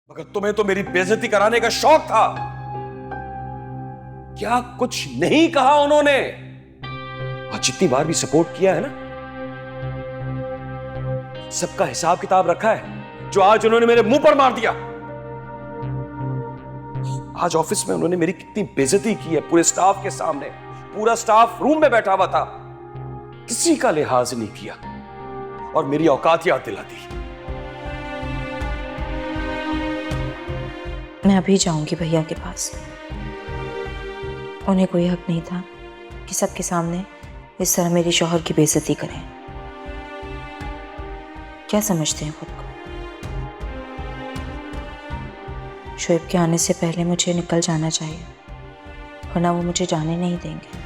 मगर तुम्हें तो मेरी बेइज्जती कराने का शौक था। क्या कुछ नहीं कहा उन्होंने? और जितनी बार भी सपोर्ट किया है ना, सबका हिसाब किताब रखा है, जो आज उन्होंने मेरे मुंह पर मार दिया। आज ऑफिस में उन्होंने मेरी कितनी बेइज्जती की है पूरे स्टाफ के सामने। पूरा स्टाफ रूम में बैठा हुआ था, किसी का लिहाज नहीं किया और मेरी औकात याद दिला दी। मैं अभी जाऊंगी भैया के पास। उन्हें कोई हक नहीं था कि सबके सामने इस तरह मेरे शौहर की बेइज्जती करें। क्या समझते हैं खुद को? शोएब के आने से पहले मुझे निकल जाना चाहिए, वरना वो मुझे जाने नहीं देंगे।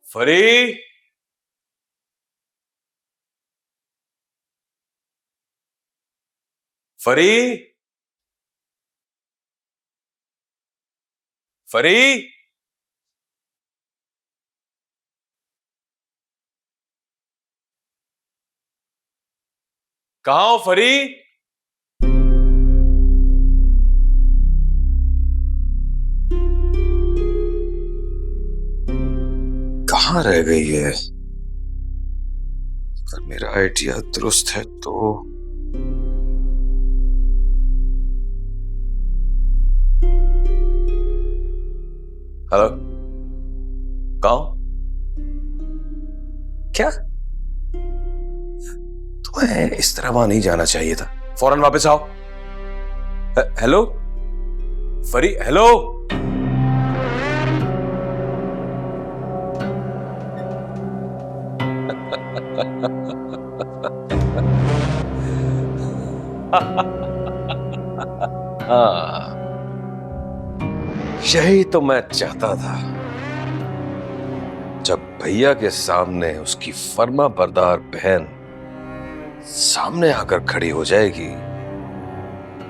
फरी, फरी, फरी, कहां हो फरी? कहां रह गई है? अगर मेरा आइडिया दुरुस्त है तो हेलो, कहां? क्या? तुम्हें इस तरह वहां नहीं जाना चाहिए था। फौरन वापस आओ। हेलो फरी, हेलो। हाँ, यही तो मैं चाहता था। जब भैया के सामने उसकी फर्मा बरदार बहन सामने आकर खड़ी हो जाएगी,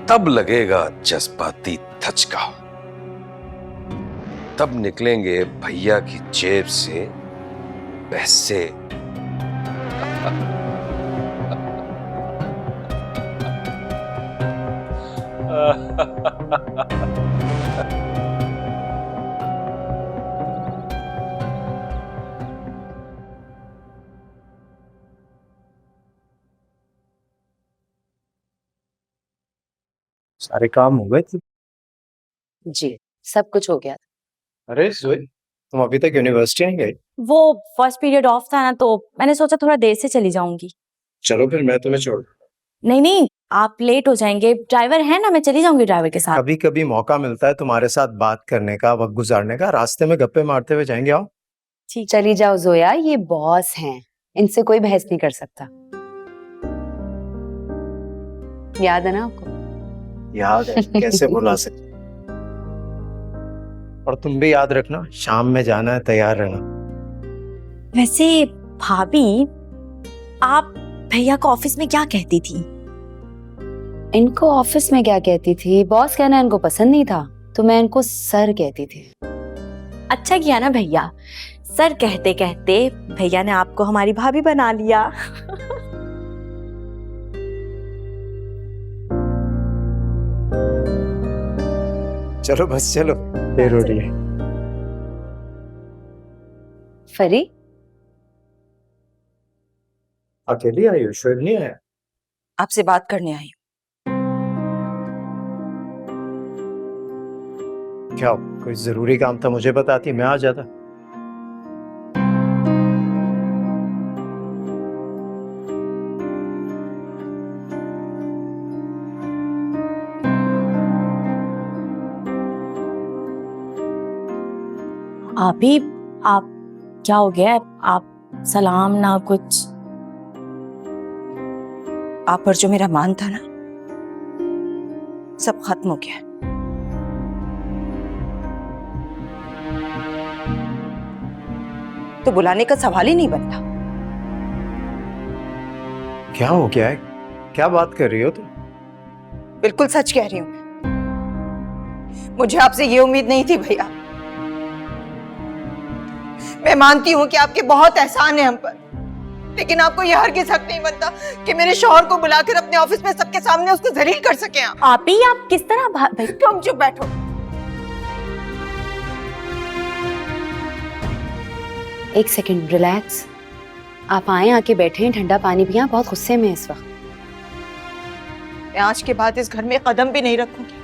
तब लगेगा जज्बाती धचका। तब निकलेंगे भैया की जेब से पैसे। सारे काम हो गए थे। जी, सब कुछ हो गया। अरे जोई, तुम अभी तक यूनिवर्सिटी नहीं गई? वो फर्स्ट पीरियड ऑफ था ना, तो मैंने सोचा थोड़ा देर से चली जाऊंगी। चलो फिर मैं तुम्हें छोड़। नहीं नहीं, आप लेट हो जाएंगे। ड्राइवर है ना, मैं चली जाऊंगी ड्राइवर के साथ। कभी कभी मौका मिलता है तुम्हारे साथ बात करने का, वक्त गुजारने का। रास्ते में गप्पे मारते हुए जाएंगे। आओ। ठीक। चली जाओ जोया, ये बॉस हैं, इनसे कोई बहस नहीं कर सकता। याद है ना आपको? याद है, कैसे भुला सकते। और तुम भी याद रखना, शाम में जाना है, तैयार रहना। वैसे भाभी, आप भैया को ऑफिस में क्या कहती थी? इनको ऑफिस में क्या कहती थी? बॉस कहना इनको पसंद नहीं था, तो मैं इनको सर कहती थी। अच्छा किया ना भैया, सर कहते कहते भैया ने आपको हमारी भाभी बना लिया। चलो बस चलो, देर हो रही है। फरी, अकेली आई हो? शोएब नहीं आया? आपसे बात करने आई। क्या कोई जरूरी काम था? मुझे बताती, मैं आ जाता। आप क्या हो गया? आप सलाम ना कुछ। आप पर जो मेरा मान था ना, सब खत्म हो गया है। तो बुलाने का सवाल ही नहीं बनता। क्या हो गया है? क्या बात कर रही हो तुम? बिल्कुल सच कह रही हूँ। मुझे आपसे ये उम्मीद नहीं थी भैया। मैं मानती हूँ कि आपके बहुत एहसान है हम पर, लेकिन आपको यह हरगिज़ हक नहीं बनता कि मेरे शौहर को बुलाकर अपने ऑफिस में सबके सामने उसको जलील कर सके। आप ही आप किस तरह तुम चुप बैठो। एक सेकंड, रिलैक्स। आप आए, आके बैठे हैं, ठंडा पानी पिया, बहुत गुस्से में इस वक्त। मैं आज के बाद इस घर में कदम भी नहीं रखूंगी।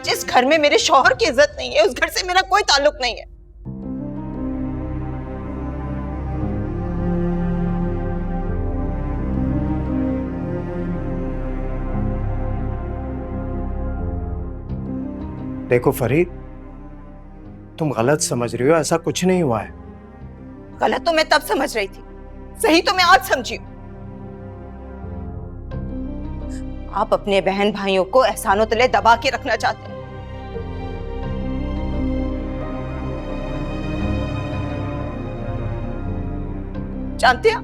जिस घर में मेरे शौहर की इज्जत नहीं है, उस घर से मेरा कोई ताल्लुक नहीं है। देखो फरीद, तुम गलत समझ रही हो, ऐसा कुछ नहीं हुआ है। गलत तो मैं तब समझ रही थी, सही तो मैं आज समझी हूं। आप अपने बहन भाइयों को एहसानों तले दबा के रखना चाहते हैं। जानते हैं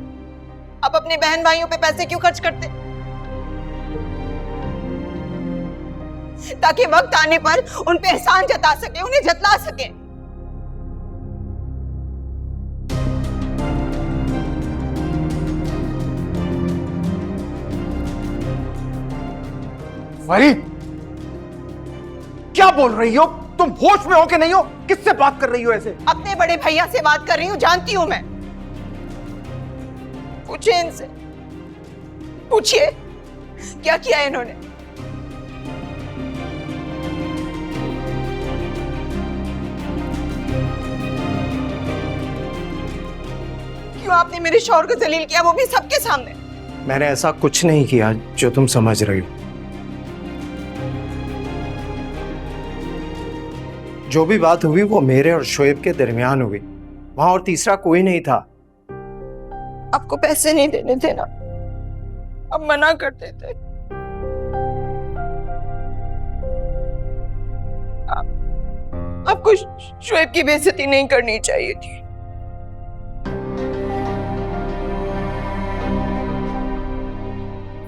आप अपने बहन भाइयों पे पैसे क्यों खर्च करते हैं? ताकि वक्त आने पर उन पे एहसान जता सके, उन्हें जतला सके। फरीद, क्या बोल रही हो तुम? होश में हो कि नहीं हो? किससे बात कर रही हो ऐसे? अपने बड़े भैया से बात कर रही हूँ, जानती हूं मैं। पूछिए इनसे, पूछिए क्या किया है इन्होंने। क्यों आपने मेरे शौहर को जलील किया, वो भी सबके सामने? मैंने ऐसा कुछ नहीं किया जो तुम समझ रही हो। जो भी बात हुई वो मेरे और शोएब के दरमियान हुई, वहां और तीसरा कोई नहीं था। आपको पैसे नहीं देने थे ना, अब मना करते थे। आपको शोएब की बेइज्जती नहीं करनी चाहिए थी।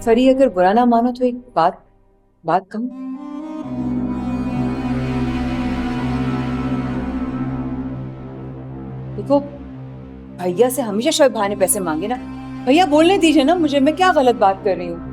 फरी, अगर बुरा ना मानो तो एक बात कहूं? देखो, भैया से हमेशा शोएब भाई ने पैसे मांगे ना। भैया बोलने दीजिए ना मुझे, मैं क्या गलत बात कर रही हूँ?